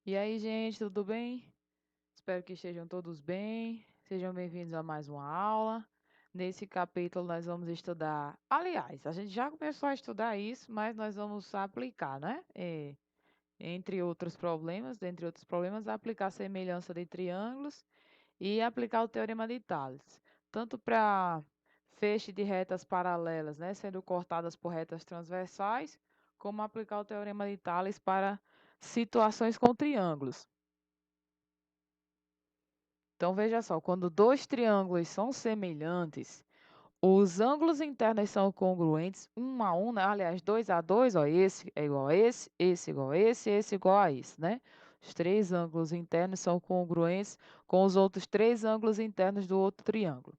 E aí, gente, tudo bem? Espero que estejam todos bem. Sejam bem-vindos a mais uma aula. Nesse capítulo, nós vamos estudar. Aliás, a gente já começou a estudar isso, mas nós vamos aplicar, né? Dentre outros problemas, aplicar a semelhança de triângulos e aplicar o teorema de Tales, tanto para feixe de retas paralelas, né, sendo cortadas por retas transversais, como aplicar o teorema de Tales para situações com triângulos. Então, veja só, quando dois triângulos são semelhantes, os ângulos internos são congruentes, um a um, né? Aliás, 2 a 2, ó, esse é igual a esse igual a esse igual a esse, né? Os três ângulos internos são congruentes com os outros três ângulos internos do outro triângulo.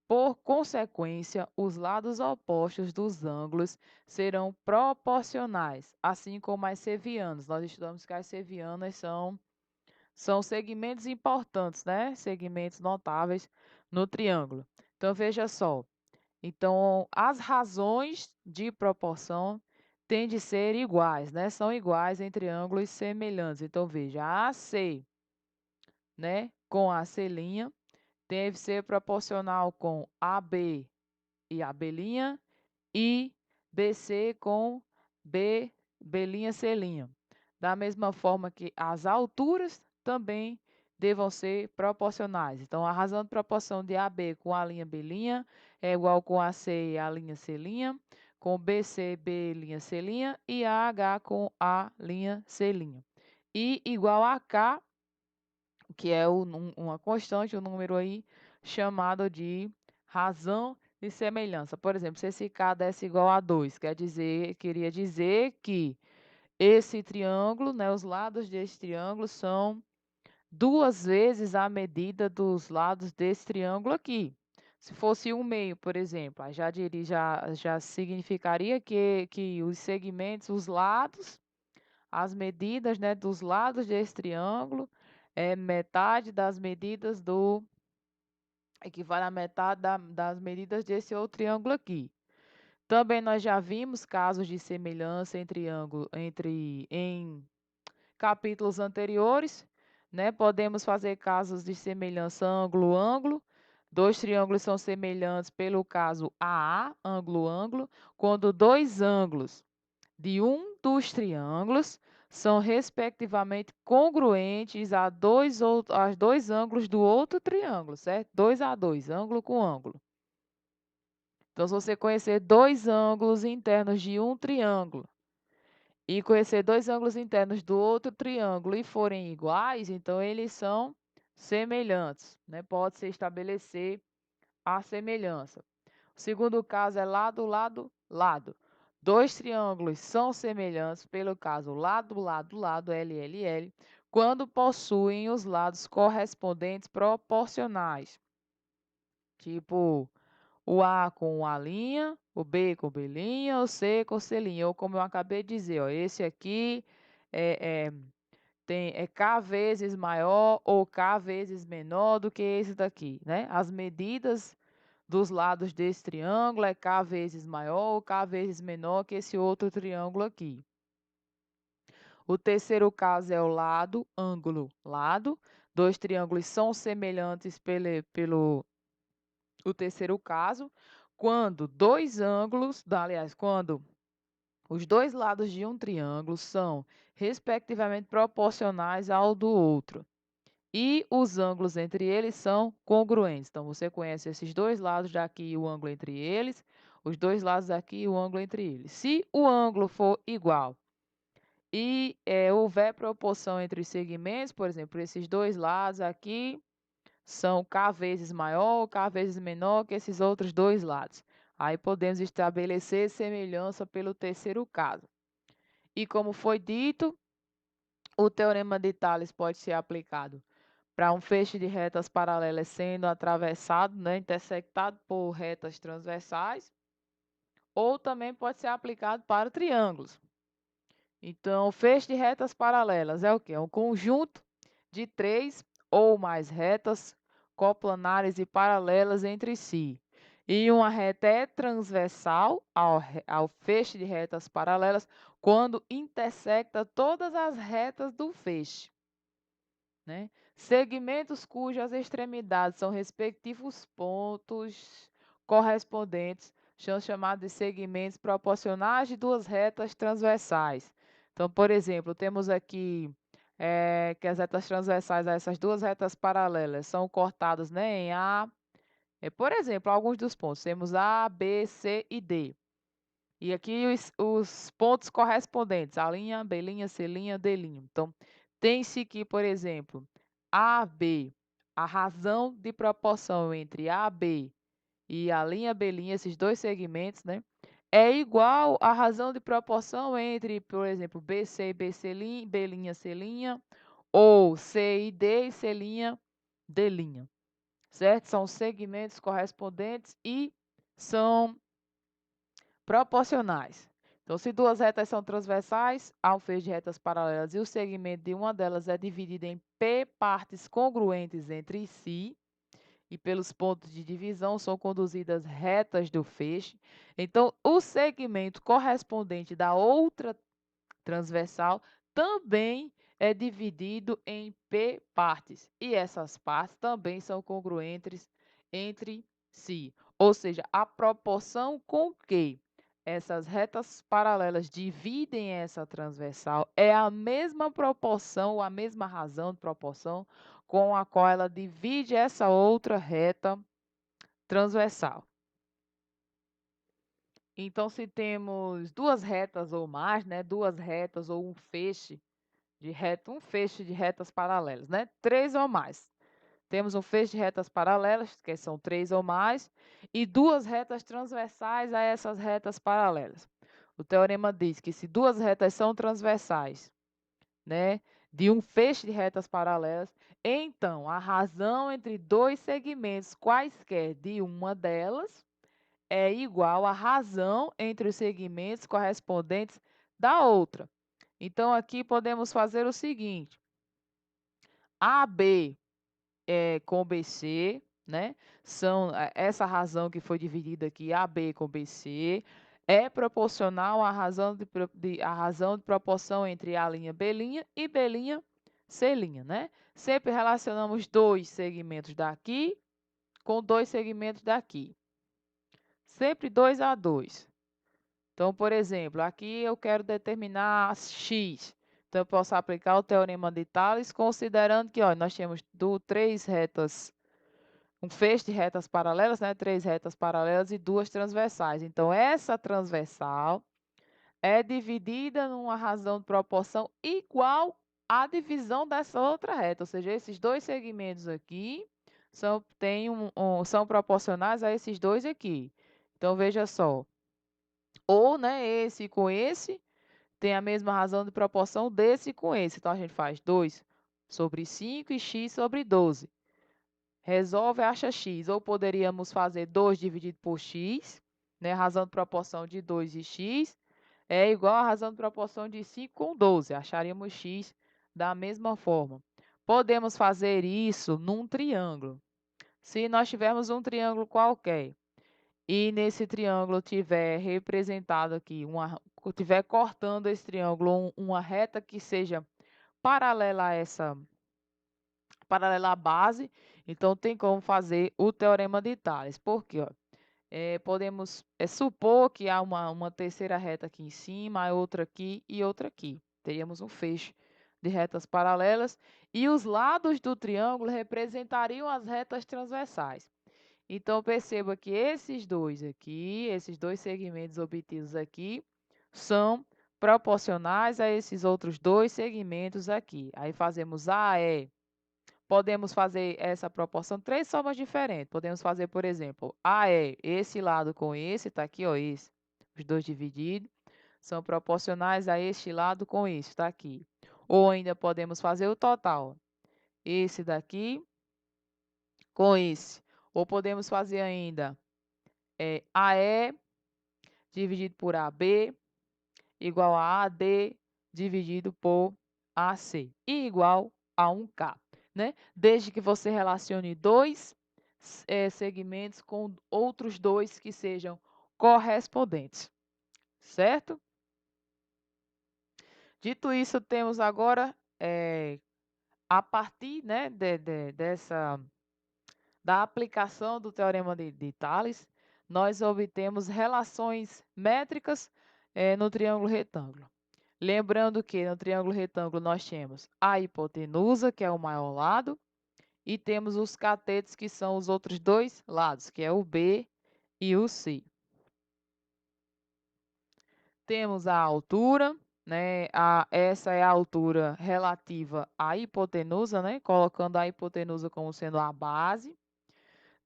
Por consequência, os lados opostos dos ângulos serão proporcionais, assim como as sevianas. Nós estudamos que as sevianas são segmentos importantes, né? Segmentos notáveis no triângulo. Então, veja só. Então, as razões de proporção têm de ser iguais, né? São iguais em triângulos semelhantes. Então, veja, AC, né, com AC' deve ser proporcional com AB e AB' e BC com B'C'. Da mesma forma que as alturas também devam ser proporcionais. Então, a razão de proporção de AB com a linha B' é igual com AC e a linha C', com BC, B'C' e AH com A linha C'. E igual a K, que é uma constante, um número aí chamado de razão de semelhança. Por exemplo, se esse K desse igual a 2, queria dizer que esse triângulo, né, os lados desse triângulo são duas vezes a medida dos lados desse triângulo aqui. Se fosse um meio, por exemplo, aí já significaria que os segmentos, os lados, as medidas, né, dos lados desse triângulo é metade das medidas equivale a metade das medidas desse outro triângulo aqui. Também nós já vimos casos de semelhança em capítulos anteriores, né? Podemos fazer casos de semelhança ângulo-ângulo. Dois triângulos são semelhantes pelo caso AA, ângulo-ângulo, quando dois ângulos de um dos triângulos são respectivamente congruentes a dois ângulos do outro triângulo, certo? 2 a 2, ângulo com ângulo. Então, se você conhecer dois ângulos internos de um triângulo e conhecer dois ângulos internos do outro triângulo e forem iguais, então eles são semelhantes, né? Pode-se estabelecer a semelhança. O segundo caso é lado, lado, lado. Dois triângulos são semelhantes pelo caso lado, lado, lado, L, L, L, quando possuem os lados correspondentes proporcionais. Tipo, o A com A', o B com B', o C com C'. Ou como eu acabei de dizer, ó, esse aqui é, é, é K vezes maior ou K vezes menor do que esse daqui, né? As medidas dos lados desse triângulo é K vezes maior ou K vezes menor que esse outro triângulo aqui. O terceiro caso é o lado, ângulo, lado. Dois triângulos são semelhantes pelo o terceiro caso, quando dois ângulos, aliás, quando os dois lados de um triângulo são respectivamente proporcionais ao do outro. E os ângulos entre eles são congruentes. Então, você conhece esses dois lados daqui e o ângulo entre eles, os dois lados daqui e o ângulo entre eles. Se o ângulo for igual e houver proporção entre os segmentos, por exemplo, esses dois lados aqui são K vezes maior ou K vezes menor que esses outros dois lados. Aí podemos estabelecer semelhança pelo terceiro caso. E como foi dito, o teorema de Tales pode ser aplicado para um feixe de retas paralelas sendo atravessado, né, intersectado por retas transversais, ou também pode ser aplicado para triângulos. Então, o feixe de retas paralelas é o quê? É um conjunto de três ou mais retas coplanares e paralelas entre si. E uma reta é transversal ao feixe de retas paralelas quando intersecta todas as retas do feixe. né? Segmentos cujas extremidades são respectivos pontos correspondentes são chamados de segmentos proporcionais de duas retas transversais. Então, por exemplo, temos aqui que as retas transversais a essas duas retas paralelas são cortadas, né, em A. Por exemplo, alguns dos pontos. Temos A, B, C e D. E aqui os pontos correspondentes, A', B', C', D'. Então, tem-se que, por exemplo, AB, a razão de proporção entre AB e a linha B', esses dois segmentos, né, é igual à razão de proporção entre, por exemplo, BC e BC', B', C', ou C e D e C', D', certo? São segmentos correspondentes e são proporcionais. Então, se duas retas são transversais, há um feixe de retas paralelas e o segmento de uma delas é dividido em P partes congruentes entre si, e pelos pontos de divisão são conduzidas retas do feixe. Então, o segmento correspondente da outra transversal também é dividido em P partes, e essas partes também são congruentes entre si. Ou seja, a proporção com que essas retas paralelas dividem essa transversal é a mesma proporção, a mesma razão de proporção com a qual ela divide essa outra reta transversal. Então, se temos duas retas ou mais, né, duas retas ou um feixe um feixe de retas paralelas, né, três ou mais. Temos um feixe de retas paralelas, que são três ou mais, e duas retas transversais a essas retas paralelas. O teorema diz que se duas retas são transversais, né, de um feixe de retas paralelas, então a razão entre dois segmentos quaisquer de uma delas é igual à razão entre os segmentos correspondentes da outra. Então, aqui podemos fazer o seguinte: AB com BC, né? Essa razão que foi dividida aqui, AB com BC, é proporcional à a razão de proporção entre A', B' e B', C', né? Sempre relacionamos dois segmentos daqui com dois segmentos daqui. Sempre 2 a 2. Então, por exemplo, aqui eu quero determinar x. Então, eu posso aplicar o teorema de Tales, considerando que ó, nós temos três retas, um feixe de retas paralelas, né? Três retas paralelas e duas transversais. Então, essa transversal é dividida numa razão de proporção igual à divisão dessa outra reta. Ou seja, esses dois segmentos aqui são proporcionais a esses dois aqui. Então, veja só. Ou, né, esse com esse tem a mesma razão de proporção desse com esse. Então, a gente faz 2 sobre 5 e x sobre 12. Resolve, acha x. Ou poderíamos fazer 2 dividido por x, né? Razão de proporção de 2 e x é igual à razão de proporção de 5 com 12. Acharíamos x da mesma forma. Podemos fazer isso num triângulo. Se nós tivermos um triângulo qualquer, e nesse triângulo tiver representado aqui, tiver cortando esse triângulo uma reta que seja paralela a paralela à base, então tem como fazer o teorema de Tales. Por quê? Ó? Podemos supor que há uma terceira reta aqui em cima, outra aqui e outra aqui. Teríamos um feixe de retas paralelas e os lados do triângulo representariam as retas transversais. Então, perceba que esses dois aqui, esses dois segmentos obtidos aqui, são proporcionais a esses outros dois segmentos aqui. Aí fazemos AE. Podemos fazer essa proporção de três formas diferentes. Podemos fazer, por exemplo, AE, esse lado com esse, está aqui, ó, esse. Os dois divididos são proporcionais a este lado com esse, está aqui. Ou ainda podemos fazer o total. Esse daqui com esse. Ou podemos fazer ainda AE dividido por AB igual a AD dividido por AC e igual a 1K, né? Desde que você relacione dois segmentos com outros dois que sejam correspondentes, certo? Dito isso, temos agora a partir, né, da aplicação do teorema de Tales, nós obtemos relações métricas no triângulo retângulo. Lembrando que no triângulo retângulo nós temos a hipotenusa, que é o maior lado, e temos os catetos, que são os outros dois lados, que é o B e o C. Temos a altura, né? Essa é a altura relativa à hipotenusa, né? Colocando a hipotenusa como sendo a base.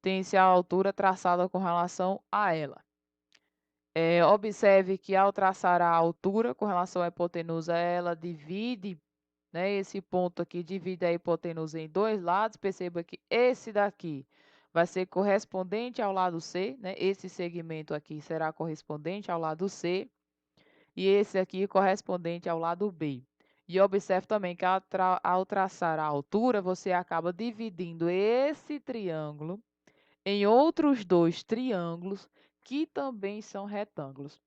Tem-se a altura traçada com relação a ela. Observe que ao traçar a altura com relação à hipotenusa, ela divide, né? Esse ponto aqui divide a hipotenusa em dois lados. Perceba que esse daqui vai ser correspondente ao lado C, né? Esse segmento aqui será correspondente ao lado C. E esse aqui correspondente ao lado B. E observe também que ao traçar a altura, você acaba dividindo esse triângulo em outros dois triângulos que também são retângulos.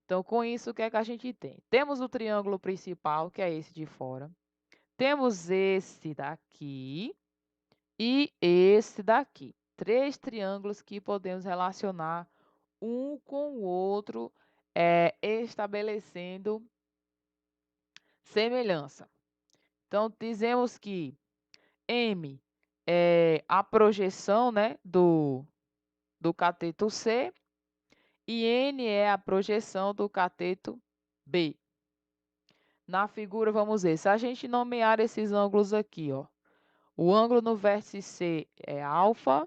Então, com isso, o que é que a gente tem? Temos o triângulo principal, que é esse de fora. Temos esse daqui e esse daqui. Três triângulos que podemos relacionar um com o outro, estabelecendo semelhança. Então, dizemos que M é a projeção, né, do cateto C e N é a projeção do cateto B. Na figura, vamos ver, se a gente nomear esses ângulos aqui, ó, o ângulo no vértice C é alfa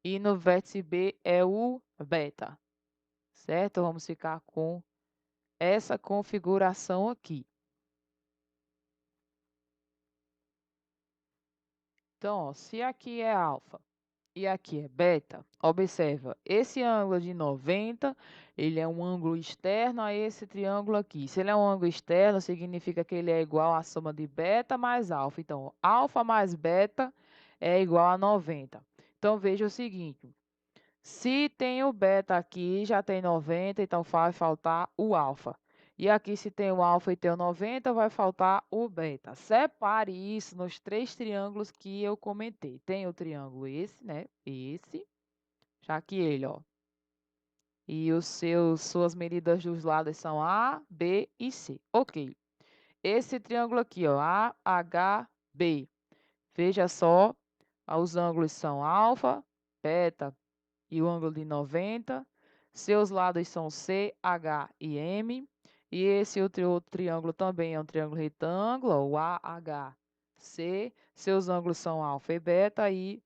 e no vértice B é o beta, certo? Vamos ficar com essa configuração aqui. Então, ó, se aqui é alfa e aqui é beta, observa, esse ângulo de 90, ele é um ângulo externo a esse triângulo aqui. Se ele é um ângulo externo, significa que ele é igual à soma de beta mais alfa. Então, alfa mais beta é igual a 90. Então, veja o seguinte, se tem o beta aqui, já tem 90, então vai faltar o alfa. E aqui, se tem o alfa e tem o 90, vai faltar o beta. Separe isso nos três triângulos que eu comentei. Tem o triângulo esse, né? Esse. Já que ele, ó. E suas medidas dos lados são A, B e C. Ok. Esse triângulo aqui, ó. A, H, B. Veja só, os ângulos são alfa, beta e o ângulo de 90. Seus lados são C, H e M. E esse outro triângulo também é um triângulo retângulo, o AHC. Seus ângulos são alfa e beta e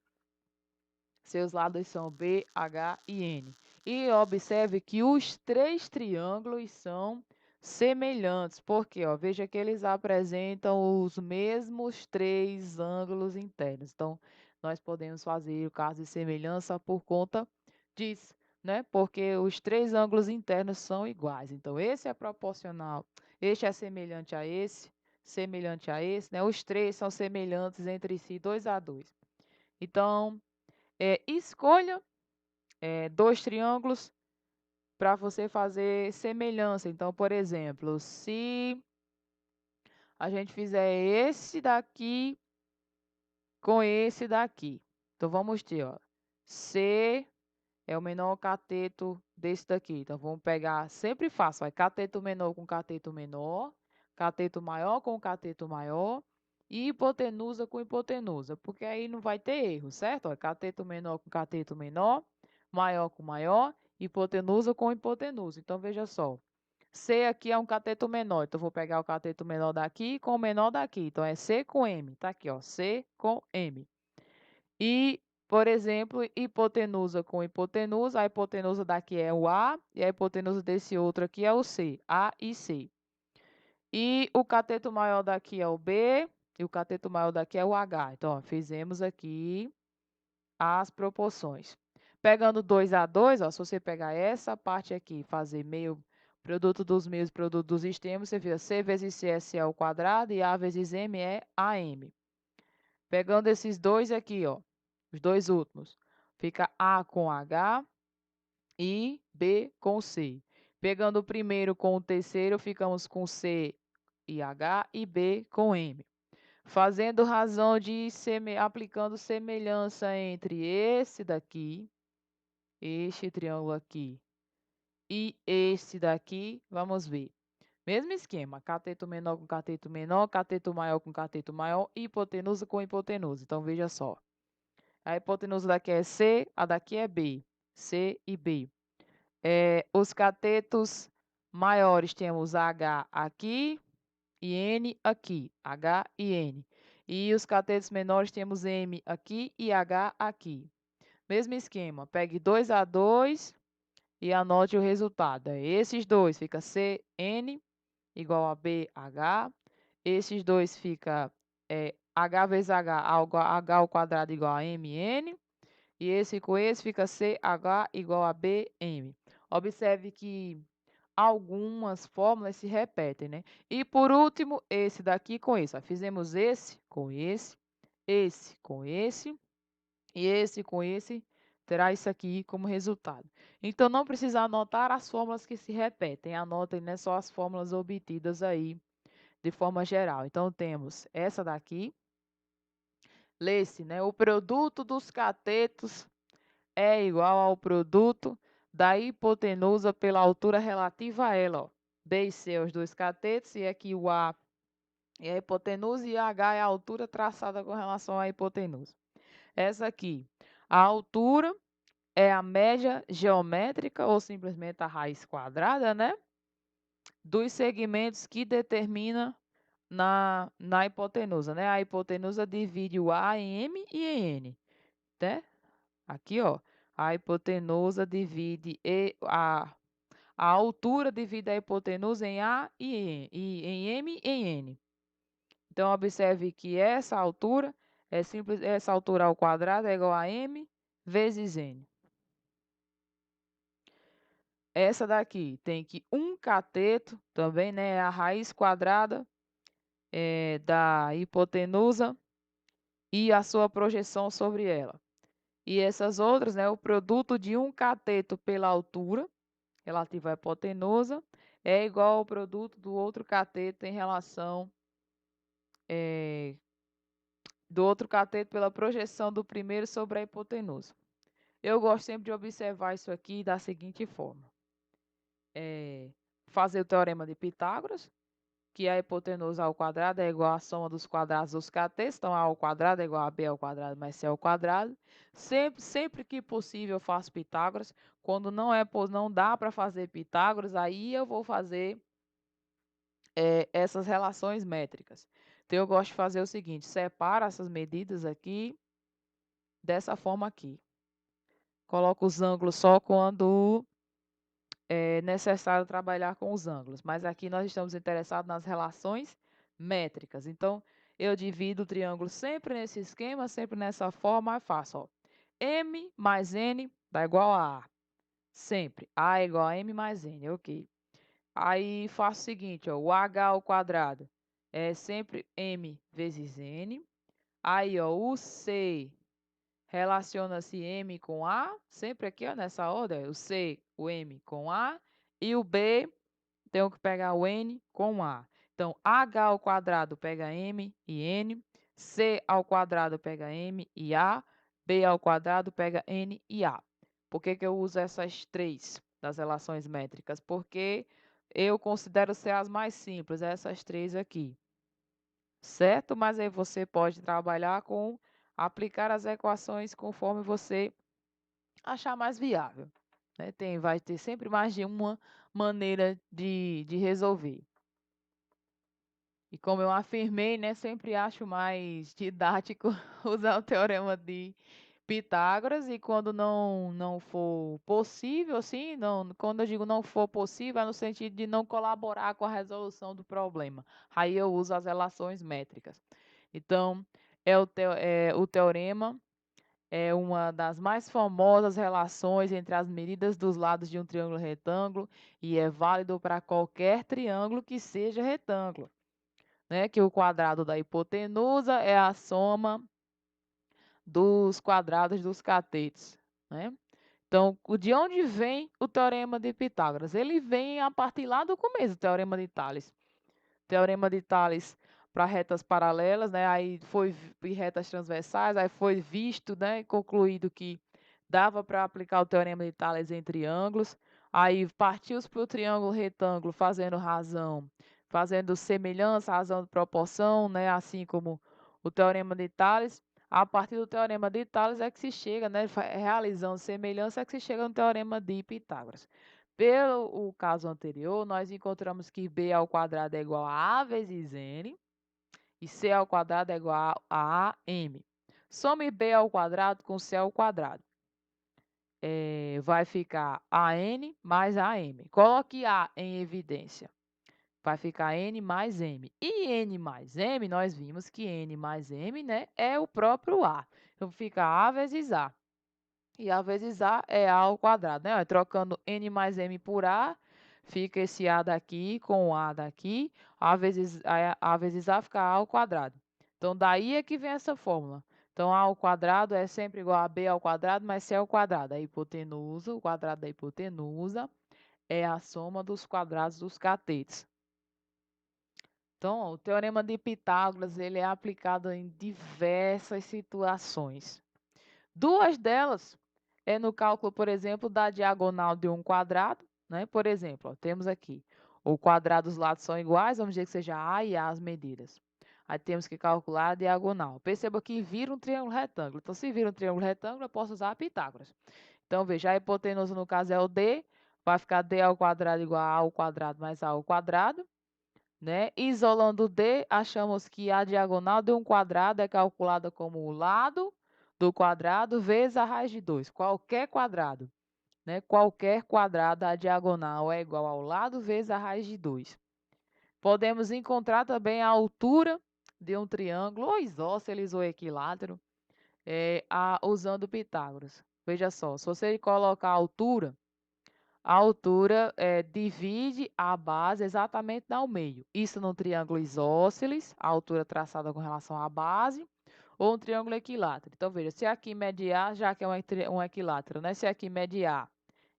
seus lados são B, H e N. E observe que os três triângulos são semelhantes, porque ó, veja que eles apresentam os mesmos três ângulos internos. Então, nós podemos fazer o caso de semelhança por conta disso, né? Porque os três ângulos internos são iguais. Então, esse é proporcional, este é semelhante a esse, né? Os três são semelhantes entre si, 2 a 2. Então, escolha dois triângulos para você fazer semelhança. Então, por exemplo, se a gente fizer esse daqui com esse daqui, então vamos ter, ó, C é o menor cateto desse daqui. Então, vamos pegar, sempre faço, vai cateto menor com cateto menor, cateto maior com cateto maior e hipotenusa com hipotenusa, porque aí não vai ter erro, certo? Ó, cateto menor com cateto menor, maior com maior, hipotenusa com hipotenusa. Então, veja só, C aqui é um cateto menor, então vou pegar o cateto menor daqui com o menor daqui. Então, é C com M, tá aqui, ó, C com M. E, por exemplo, hipotenusa com hipotenusa, a hipotenusa daqui é o A e a hipotenusa desse outro aqui é o C, A e C. E o cateto maior daqui é o B e o cateto maior daqui é o H. Então, ó, fizemos aqui as proporções. Pegando 2 a 2, ó, se você pegar essa parte aqui, fazer meio produto dos meios, produto dos extremos, você vê C vezes C é C ao quadrado e A vezes M é AM. Pegando esses dois aqui, ó, os dois últimos, fica A com H e B com C. Pegando o primeiro com o terceiro, ficamos com C e H e B com M. fazendo razão de aplicando semelhança entre esse daqui, este triângulo aqui, e esse daqui, vamos ver. Mesmo esquema, cateto menor com cateto menor, cateto maior com cateto maior, hipotenusa com hipotenusa. Então, veja só. A hipotenusa daqui é C, a daqui é B. C e B. Os catetos maiores temos H aqui e N aqui. H e N. E os catetos menores temos M aqui e H aqui. Mesmo esquema, pegue 2 a 2 e anote o resultado. Esses dois fica CN igual a BH. Esses dois fica H vezes H, H ao quadrado igual a MN. E esse com esse fica CH igual a BM. Observe que algumas fórmulas se repetem, né? E por último, esse daqui com esse. Fizemos esse com esse com esse, e esse com esse terá isso aqui como resultado. Então, não precisa anotar as fórmulas que se repetem. Anotem, né, só as fórmulas obtidas aí de forma geral. Então, temos essa daqui. Lê-se, né? O produto dos catetos é igual ao produto da hipotenusa pela altura relativa a ela. Ó. B e C, os dois catetos, e aqui o A é a hipotenusa e a H é a altura traçada com relação à hipotenusa. Essa aqui, a altura é a média geométrica, ou simplesmente a raiz quadrada, né? Dos segmentos que determina na hipotenusa, né? A hipotenusa divide o A em M e em N, né? Aqui, ó, a hipotenusa divide a altura divide a hipotenusa em A e em M e em N. Então, observe que essa altura é simples, essa altura ao quadrado é igual a M vezes N. Essa daqui tem que um cateto, também, né, é a raiz quadrada da hipotenusa e a sua projeção sobre ela. E essas outras, né, o produto de um cateto pela altura relativa à hipotenusa é igual ao produto do outro cateto em relação do outro cateto pela projeção do primeiro sobre a hipotenusa. Eu gosto sempre de observar isso aqui da seguinte forma. Fazer o teorema de Pitágoras, que a hipotenusa ao quadrado é igual à soma dos quadrados dos catetos, então A ao quadrado é igual a B ao quadrado mais C ao quadrado. Sempre que possível eu faço Pitágoras. Quando não dá para fazer Pitágoras, aí eu vou fazer essas relações métricas. Então, eu gosto de fazer o seguinte, separo essas medidas aqui, dessa forma aqui. Coloco os ângulos só quando é necessário trabalhar com os ângulos, mas aqui nós estamos interessados nas relações métricas. Então, eu divido o triângulo sempre nesse esquema, sempre nessa forma, e faço, ó, M mais N dá igual a A. Sempre. A é igual a M mais N, ok. Aí faço o seguinte, ó, o H ao quadrado é sempre M vezes N. Aí, ó, o C relaciona-se M com A, sempre aqui, ó, nessa ordem, o C, o M com A, e o B, tenho que pegar o N com A. Então, H ao quadrado pega M e N, C ao quadrado pega M e A, B ao quadrado pega N e A. Por que eu uso essas três das relações métricas? Porque eu considero ser as mais simples, essas três aqui. Certo? Mas aí você pode trabalhar com aplicar as equações conforme você achar mais viável. Né? Vai ter sempre mais de uma maneira de resolver. E como eu afirmei, né, sempre acho mais didático usar o teorema de Pitágoras, e quando não for possível, assim, quando eu digo não for possível, é no sentido de não colaborar com a resolução do problema. Aí eu uso as relações métricas. Então, o teorema é uma das mais famosas relações entre as medidas dos lados de um triângulo retângulo e é válido para qualquer triângulo que seja retângulo, né? Que o quadrado da hipotenusa é a soma dos quadrados dos catetos, né? Então, de onde vem o teorema de Pitágoras? Ele vem a partir lá do começo, o teorema de Tales. O teorema de Tales, para retas paralelas, né? Aí foi e retas transversais, aí foi visto, né, concluído que dava para aplicar o teorema de Tales em triângulos. Aí partiu-se para o triângulo retângulo fazendo semelhança, razão de proporção, né, assim como o teorema de Tales. A partir do teorema de Tales é que se chega, né, realizando semelhança, é que se chega no teorema de Pitágoras. Pelo o caso anterior, nós encontramos que b ao quadrado é igual a vezes n e c ao quadrado é igual a m. Some b ao quadrado com c ao quadrado. Vai ficar an mais am. Coloque a em evidência. Vai ficar n mais m. E n mais m, nós vimos que n mais m, né, é o próprio a. Então, fica a vezes a. E a vezes a é a ao quadrado, né? Trocando n mais m por a, fica esse a daqui com o a daqui. A vezes a fica a ao quadrado. Então, daí é que vem essa fórmula. Então, a ao quadrado é sempre igual a b ao quadrado mais c ao quadrado. A hipotenusa, o quadrado da hipotenusa, é a soma dos quadrados dos catetos. Então, ó, o teorema de Pitágoras ele é aplicado em diversas situações. Duas delas é no cálculo, por exemplo, da diagonal de um quadrado, né? Por exemplo, ó, temos aqui o quadrado dos lados são iguais, vamos dizer que seja A e A as medidas. Aí temos que calcular a diagonal. Perceba que vira um triângulo retângulo. Então, se vira um triângulo retângulo, eu posso usar Pitágoras. Então, veja, a hipotenusa no caso é o D, vai ficar D ao quadrado igual a A ao quadrado mais A ao quadrado. Né? Isolando D, achamos que a diagonal de um quadrado é calculada como o lado do quadrado vezes a raiz de 2. Qualquer quadrado, né? Qualquer quadrado, a diagonal é igual ao lado vezes a raiz de 2. Podemos encontrar também a altura de um triângulo, ou isósceles ou equilátero, usando Pitágoras. Veja só, se você colocar a altura divide a base exatamente ao meio. Isso num triângulo isósceles, a altura traçada com relação à base, ou um triângulo equilátero. Então, veja, se aqui mede A, já que é um equilátero, né? Se aqui mede A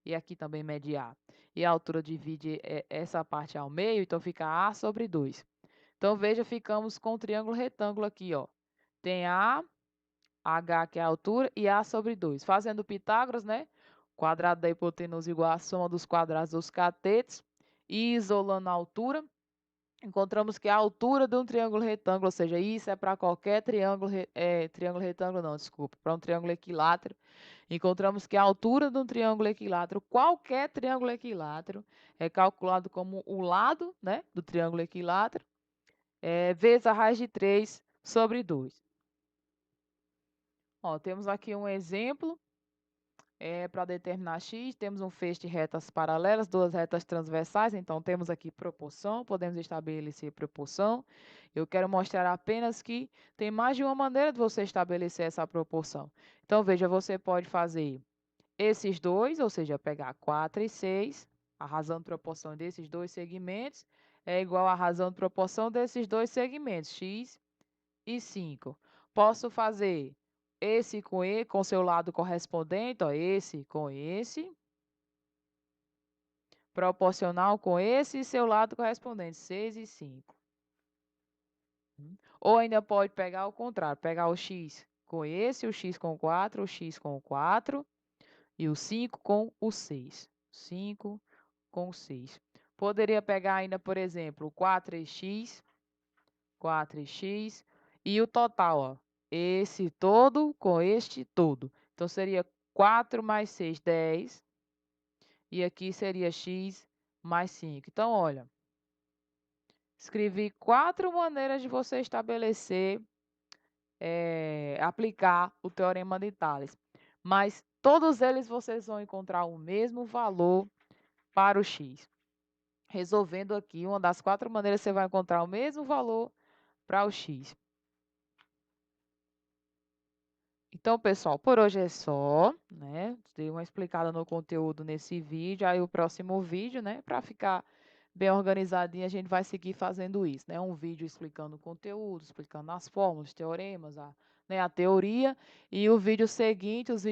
e aqui também mede A, e a altura divide essa parte ao meio, então fica A sobre 2. Então, veja, ficamos com o triângulo retângulo aqui, ó. Tem A, H, que é a altura, e A sobre 2. Fazendo Pitágoras, né? Quadrado da hipotenusa igual a soma dos quadrados dos catetos. E isolando a altura, encontramos que a altura de um triângulo retângulo, ou seja, isso é para qualquer triângulo, triângulo retângulo não, desculpa, para um triângulo equilátero. Encontramos que a altura de um triângulo equilátero, qualquer triângulo equilátero, é calculado como o lado, né, do triângulo equilátero, vezes a raiz de 3 sobre 2. Ó, temos aqui um exemplo para determinar x, temos um feixe de retas paralelas, duas retas transversais, então temos aqui proporção, podemos estabelecer proporção. Eu quero mostrar apenas que tem mais de uma maneira de você estabelecer essa proporção. Então, veja, você pode fazer esses dois, ou seja, pegar 4 e 6, a razão de proporção desses dois segmentos é igual à razão de proporção desses dois segmentos, x e 5. Posso fazer esse com seu lado correspondente, ó, esse com esse, proporcional com esse e seu lado correspondente, 6 e 5. Ou ainda pode pegar o contrário, pegar o x com esse, o x com 4, o x com 4 e o 5 com o 6. 5 com 6. Poderia pegar ainda, por exemplo, 4x, 4x e o total, ó, esse todo com este todo. Então, seria 4 mais 6, 10. E aqui seria x mais 5. Então, olha, escrevi 4 maneiras de você estabelecer, aplicar o teorema de Tales. Mas todos eles vocês vão encontrar o mesmo valor para o x. Resolvendo aqui, uma das 4 maneiras você vai encontrar o mesmo valor para o x. Então, pessoal, por hoje é só, né? Dei uma explicada no conteúdo nesse vídeo. Aí o próximo vídeo, né, para ficar bem organizadinho, a gente vai seguir fazendo isso, né? Um vídeo explicando o conteúdo, explicando as fórmulas, teoremas, a teoria, e os vídeos seguintes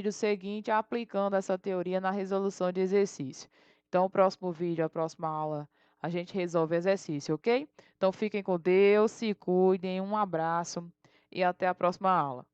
aplicando essa teoria na resolução de exercício. Então, o próximo vídeo, a próxima aula, a gente resolve o exercício, ok? Então fiquem com Deus, se cuidem, um abraço e até a próxima aula.